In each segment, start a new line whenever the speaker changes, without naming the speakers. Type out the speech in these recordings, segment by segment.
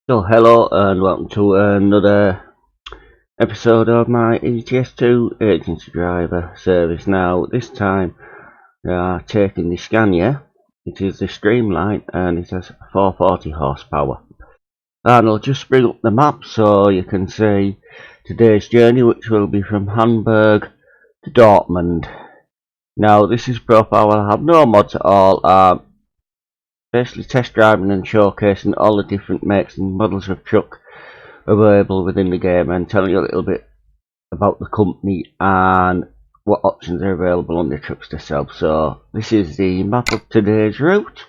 So hello and welcome to another episode of my ETS2 agency driver service. Now this time we are taking the Scania. It is the Streamline and it has 440 horsepower. And I'll just bring up the map so you can see today's journey, which will be from Hamburg to Dortmund. Now this is profile. I have no mods at all. Basically test driving and showcasing all the different makes and models of truck available within the game and telling you a little bit about the company and what options are available on the trucks to sell. So this is the map of today's route.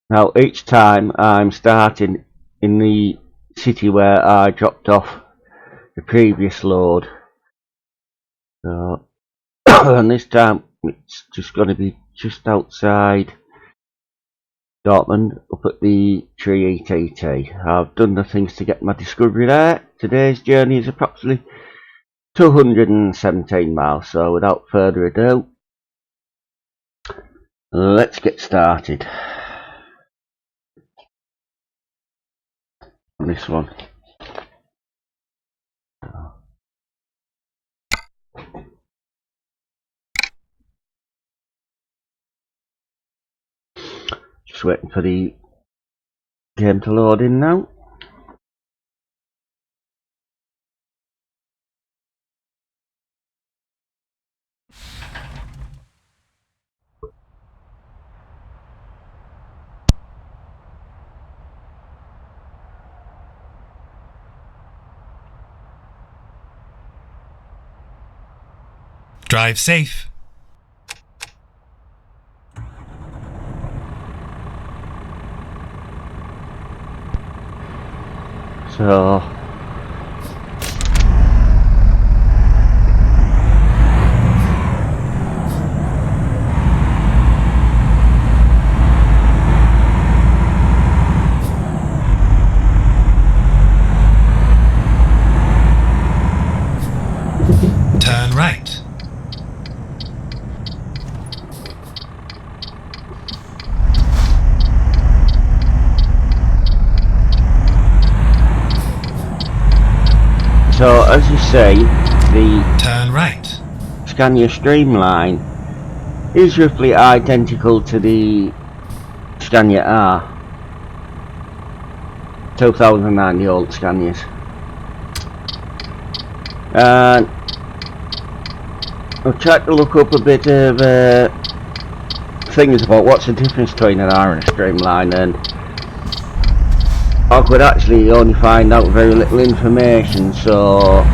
Now each time I'm starting in the city where I dropped off the previous load. So and this time it's just going to be just outside Dortmund, up at the tree ETT. I've done the things to get my discovery there. Today's journey is approximately 217 miles, so without further ado, let's get started on this one. Just waiting for the game to load in now.
Drive safe.
So
Turn right.
So as you see, the
Turn right.
Scania Streamline is roughly identical to the Scania R 2009, the old Scanias. And I've tried to look up a bit of things about what's the difference between an R and a Streamline, and I could actually only find out very little information. So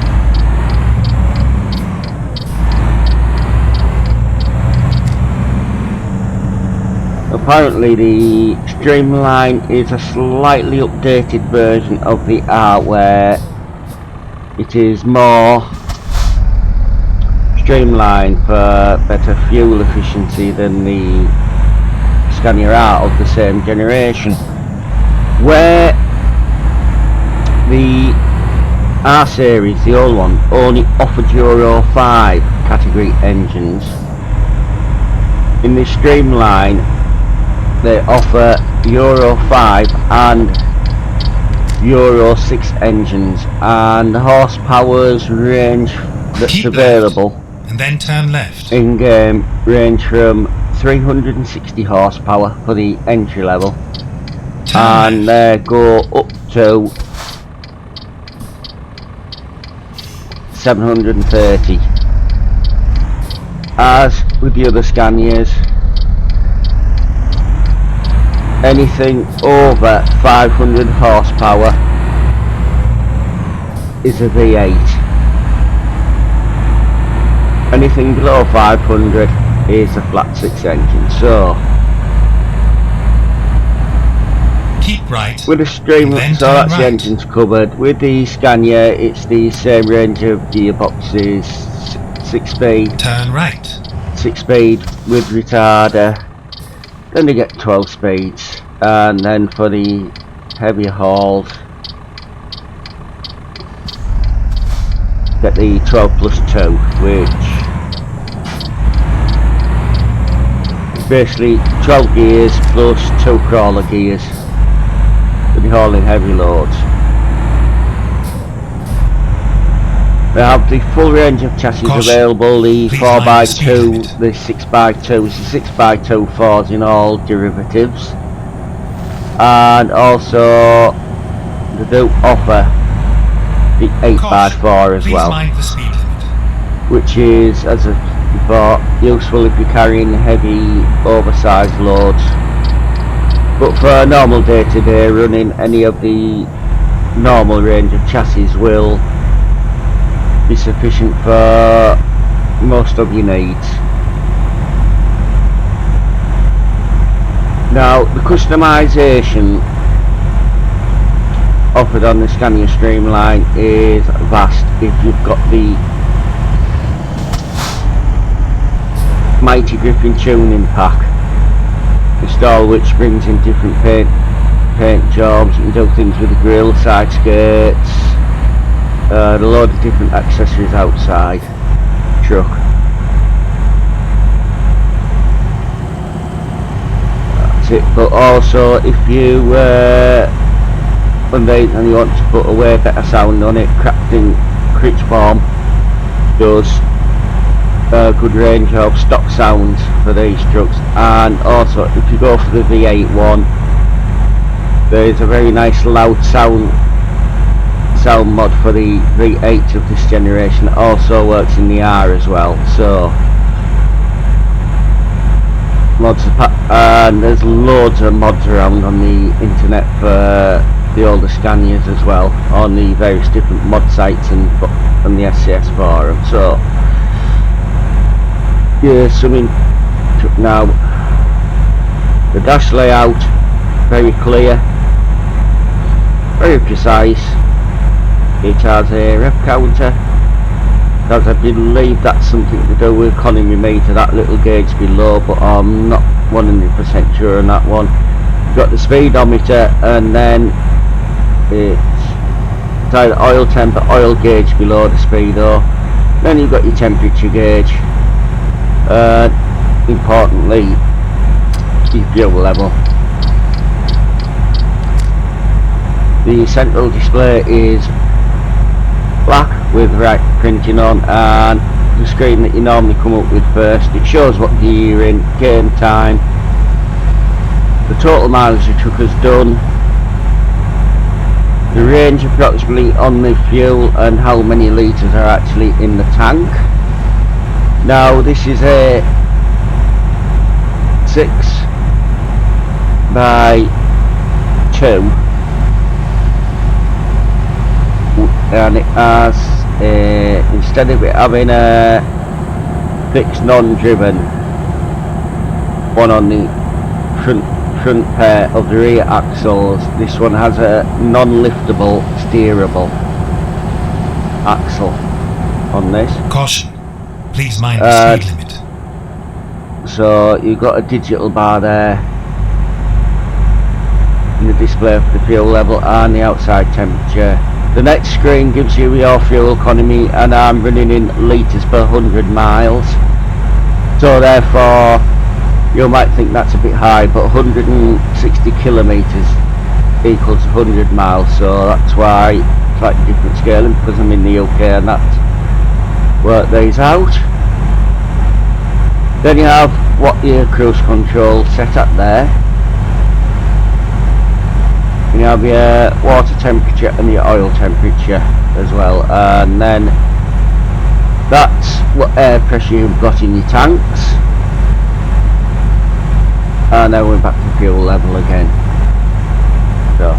apparently the Streamline is a slightly updated version of the R, where it is more streamlined for better fuel efficiency than the Scania R of the same generation, where the R series, the old one, only offered Euro 5 category engines. In the Streamline they offer Euro 5 and Euro 6 engines, and the horsepower's range that's
Keep
available
left, and then turn left.
in game range from 360 horsepower for the entry level, and they go up to 730. As with the other Scanias, anything over 500 horsepower is a V8. Anything below 500 is a flat 6 engine. So
Keep right.
with the Streamline, so that's
right.
the engines covered. With the Scania, it's the same range of gearboxes, 6 speed,
Turn right.
6 speed with retarder. Then they get 12 speeds, and then for the heavier hauls, get the 12 plus 2, which basically 12 gears plus 2 crawler gears. They'll be hauling heavy loads. They have the full range of chassis available, the 4x2, the 6x2, the 6x2 4s in all derivatives, and also they do offer the 8x4 as well, which is, as I thought, useful if you're carrying heavy oversized loads. But for a normal day-to-day running, any of the normal range of chassis will be sufficient for most of your needs. Now, the customization offered on the Scania Streamline is vast. If you've got the Mighty Griffin tuning pack installed, which brings in different paint jobs, you can do things with the grille, side skirts, a load of different accessories outside the truck. That's it. But also, if you and you want to put a way better sound on it, Crafting Critchform does a good range of stock sounds for these trucks. And also, if you go for the V8 one, there is a very nice loud sound mod for the V8 of this generation. It also works in the R as well, so mods and there's loads of mods around on the internet for the older Scanias as well, on the various different mod sites and the SCS forum. So yeah, something now. The dash layout, very clear, very precise. It has a rev counter, as I believe that's something to do with economy meter, that little gauge below, but I'm not 100% sure on that one. You've got the speedometer, and then it's either oil temp or oil gauge below the speedo. Then you've got your temperature gauge, importantly your fuel level. The central display is black with right printing on, and the screen that you normally come up with first, it shows what gear you're in, game time, the total mileage the truck has done, the range approximately on the fuel, and how many litres are actually in the tank. Now this is a 6x2, and it has instead of it having a fixed non-driven one on the front pair of the rear axles, this one has a non-liftable steerable axle on this.
Caution, please mind the speed limit.
So you've got a digital bar there in the display for the fuel level and the outside temperature. The next screen gives you your fuel economy, and I'm running in litres per 100 miles. So therefore, you might think that's a bit high, but 160 kilometres equals 100 miles. So that's why slightly different scaling, because I'm in the UK and that's worked these out. Then you have what your cruise control set at there. You have your water temperature and your oil temperature as well, and then that's what air pressure you've got in your tanks, and then we're back to fuel level again. So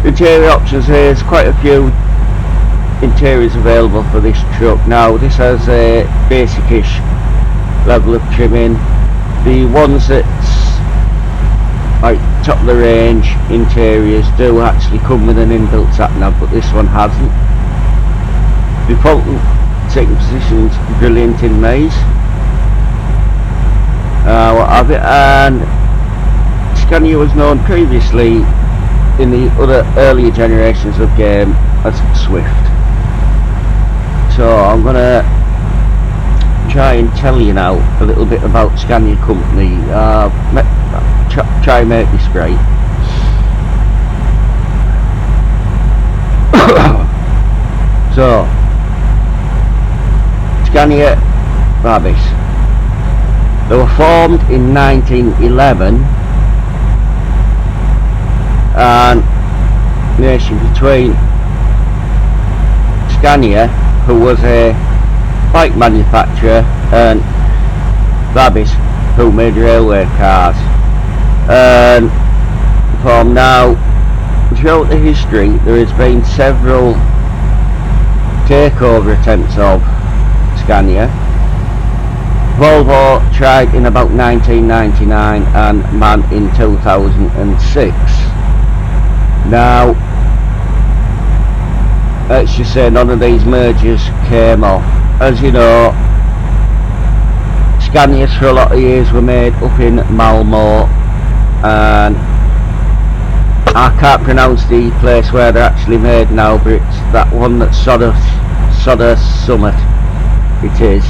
interior options, there's quite a few interiors available for this truck. Now this has a basic-ish level of trimming. The ones that's like top of the range interiors do actually come with an inbuilt sat nav, but this one hasn't. Default sitting positions brilliant in maze, what have it, and Scania was known previously in the other earlier generations of game as Swift. So I'm gonna try and tell you now a little bit about Scania company. Try and make this great. So, Scania Babis. They were formed in 1911, and relation between Scania, who was a bike manufacturer, and Babis, who made railway cars. And from now, throughout the history, there has been several takeover attempts of Scania. Volvo tried in about 1999 and MAN in 2006. Now, let's just say none of these mergers came off. As you know, Scanias for a lot of years were made up in Malmo, and I can't pronounce the place where they're actually made now, but it's that one that's Soda Summit. It is.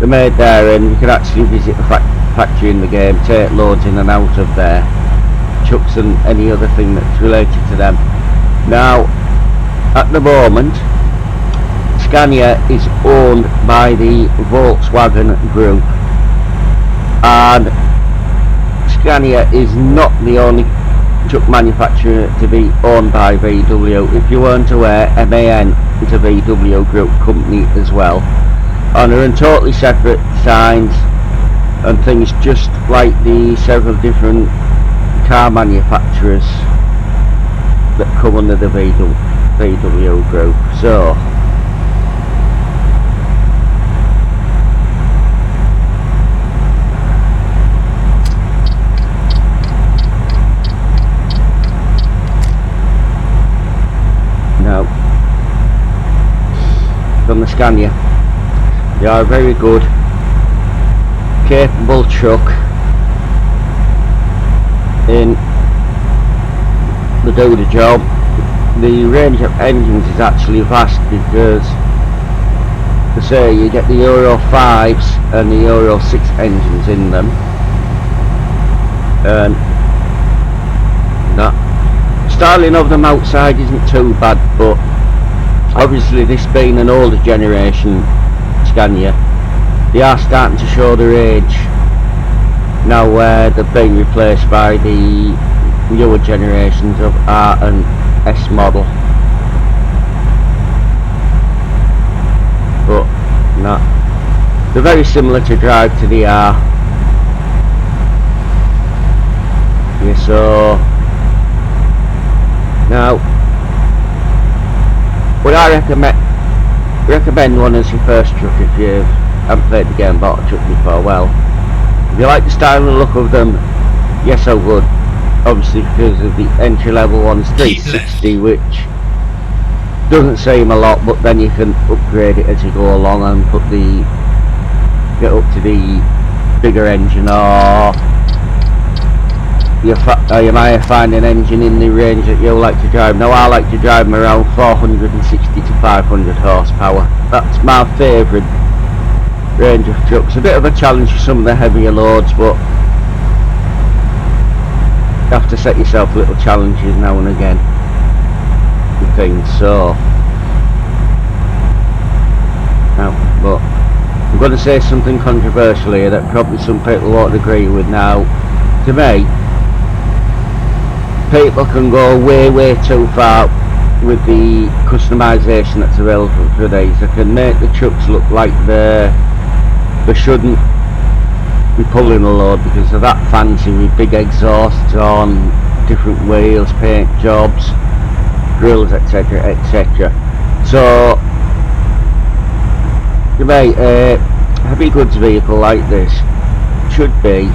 They're made there, and you can actually visit the factory in the game, take loads in and out of there, trucks and any other thing that's related to them. Now, at the moment, Scania is owned by the Volkswagen Group, and Scania is not the only truck manufacturer to be owned by VW. If you weren't aware, MAN is a VW Group company as well, and they're in totally separate signs and things, just like the several different car manufacturers that come under the VW Group. So now, from the Scania, they are a very good, capable truck, in they do the job. The range of engines is actually vast, because to say you get the Euro 5s and the Euro 6 engines in them, and that styling of them outside isn't too bad, but obviously this being an older generation Scania, they are starting to show their age now, where they're being replaced by the newer generations of R and S model. But no, they're very similar to drive to the R. Yeah, so now would I recommend one as your first truck if you haven't played the game, bought a truck before? Well, if you like the style and look of them, yes I would. Obviously, because of the entry level one's 360, which doesn't seem a lot, but then you can upgrade it as you go along and get up to the bigger engine, or you might find an engine in the range that you like to drive. Now I like to drive them around 460 to 500 horsepower. That's my favourite range of trucks. A bit of a challenge for some of the heavier loads, but you have to set yourself little challenges now and again with things. So now, but I'm going to say something controversial here that probably some people won't agree with. Now, to me, people can go way too far with the customization that's available for these. They can make the trucks look like they shouldn't be pulling a load, because they're that fancy with big exhausts on, different wheels, paint jobs, grills, etc, etc. So to me, a heavy goods vehicle like this should be,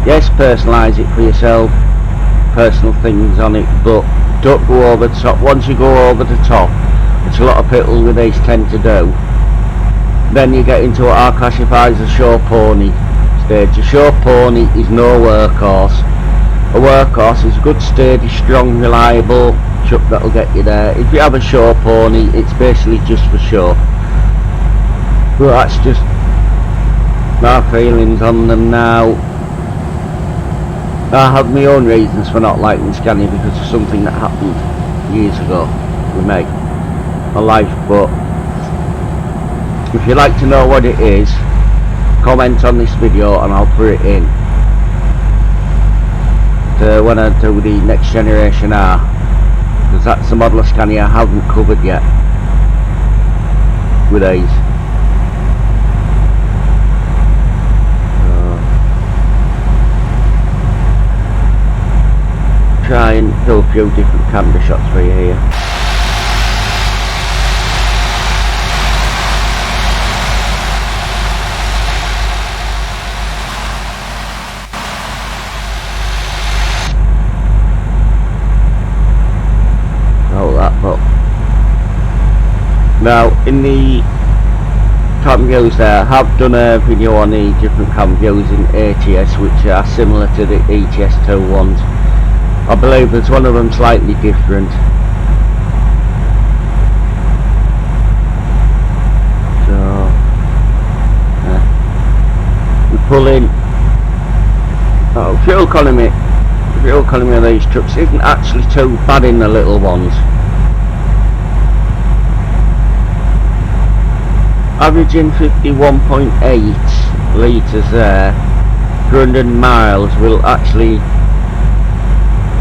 yes, personalise it for yourself, personal things on it, but don't go over the top. Once you go over the top, which a lot of people with these tend to do, then you get into what I classify as a show pony stage. A show pony is no workhorse. A workhorse is a good, steady, strong, reliable truck that'll get you there. If you have a show pony, it's basically just for show. But that's just my feelings on them now. I have my own reasons for not liking Scania because of something that happened years ago with me, my life. But if you'd like to know what it is, comment on this video and I'll put it in to when I do the next generation R, because that's the model of Scania I haven't covered yet with these. Try and do a few different camera shots for you here. Oh, that up. Now in the cam views there, I have done a video on the different cam views in ATS which are similar to the ETS2 ones. I believe there's one of them slightly different. So we pull in. Oh, fuel economy of these trucks isn't actually too bad in the little ones. Averaging 51.8 litres there per 100 miles will actually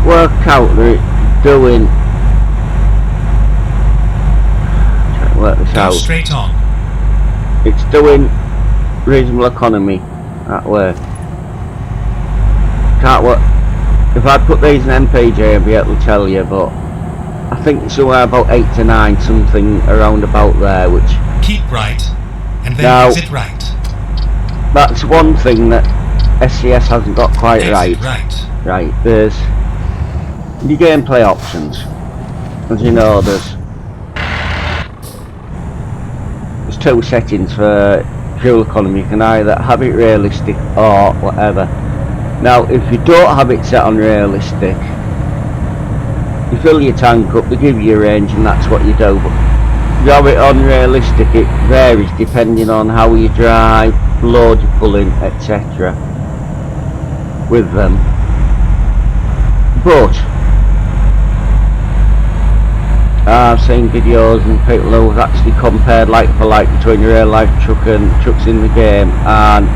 work out that it's doing. Try to work this out.
Straight on.
It's doing reasonable economy that way. Can't work. If I'd put these in MPG I'd be able to tell you, but I think it's somewhere about 8 to 9, something around about there, which
keep right and then
now,
exit right.
That's one thing that SCS hasn't got quite
exit
right. Right, there's the gameplay options. As you know, there's 2 settings for fuel economy. You can either have it realistic or whatever. Now if you don't have it set on realistic, you fill your tank up, they give you a range and that's what you do. But if you have it on realistic, it varies depending on how you drive, load you're pulling, etc. with them. But I've seen videos and people who have actually compared like for like between your real life truck and trucks in the game, and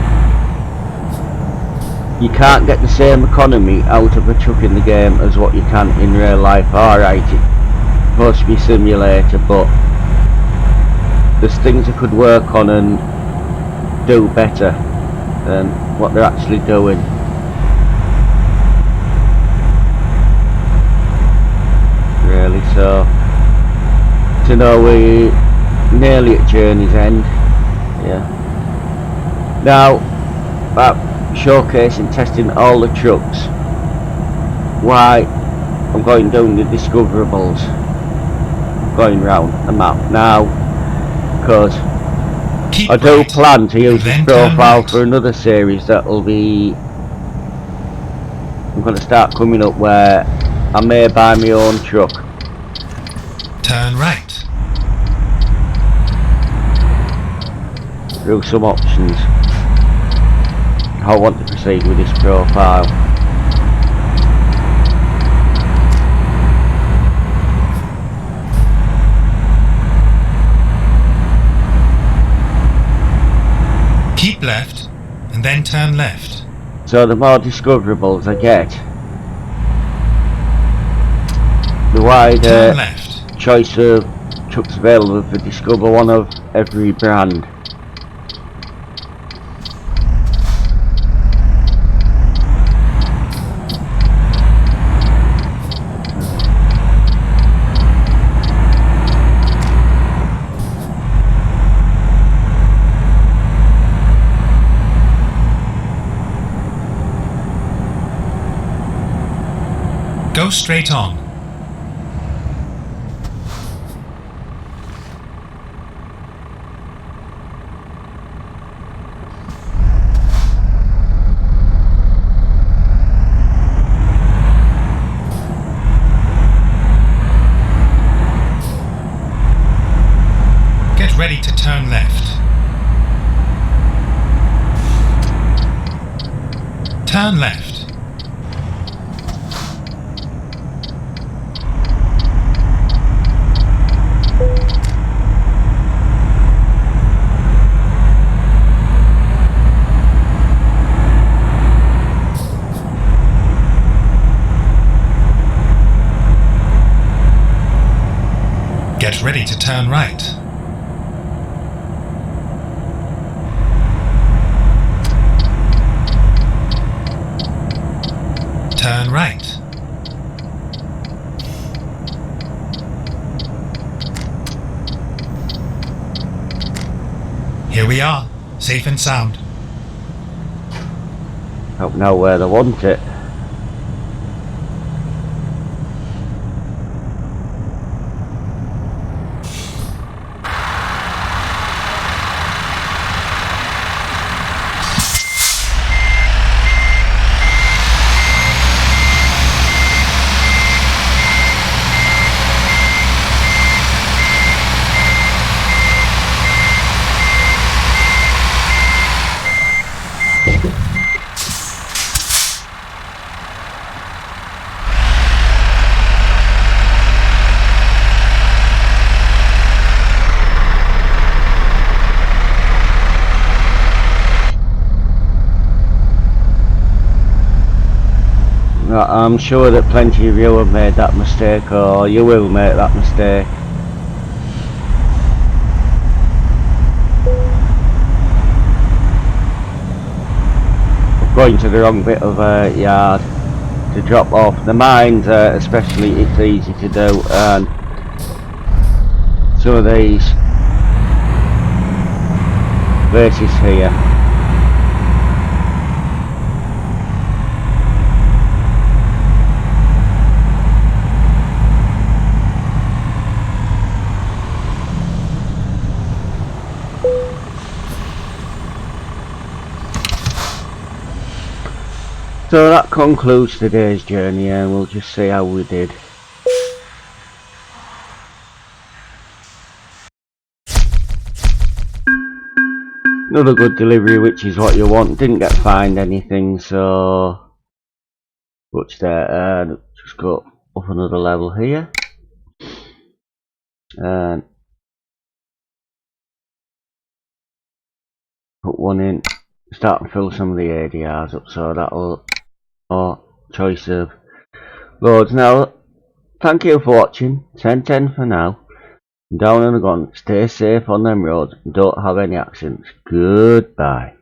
you can't get the same economy out of a truck in the game as what you can in real life. Alright, it's supposed to be a simulator, but there's things that could work on and do better than what they're actually doing. Really, so to know we're nearly at journey's end. Yeah. Now, showcasing, testing all the trucks. Why I'm going down the discoverables, going round the map now, because I do plan to use this profile for another series that will be. I'm going to start coming up where I may buy my own truck.
Turn right.
Through some options. I want to proceed with this profile.
Keep left and then turn left.
So the more discoverables I get, the wider choice of trucks available to discover one of every brand.
Go straight on. Get ready to turn left. Turn left. Get ready to turn right. Turn right. Here we are, safe and sound.
Don't know where they want it. I'm sure that plenty of you have made that mistake, or you will make that mistake. Going to the wrong bit of a yard to drop off the mines, especially, it's easy to do, and some of these places here. So that concludes today's journey, and we'll just see how we did. Another good delivery, which is what you want. Didn't get fined anything, so much there. Just go up another level here, and put one in. Start and fill some of the ADRs up, so that'll choice of loads. Now, thank you for watching. 10-10 for now. Down and gone. Stay safe on them roads. Don't have any accidents. Goodbye.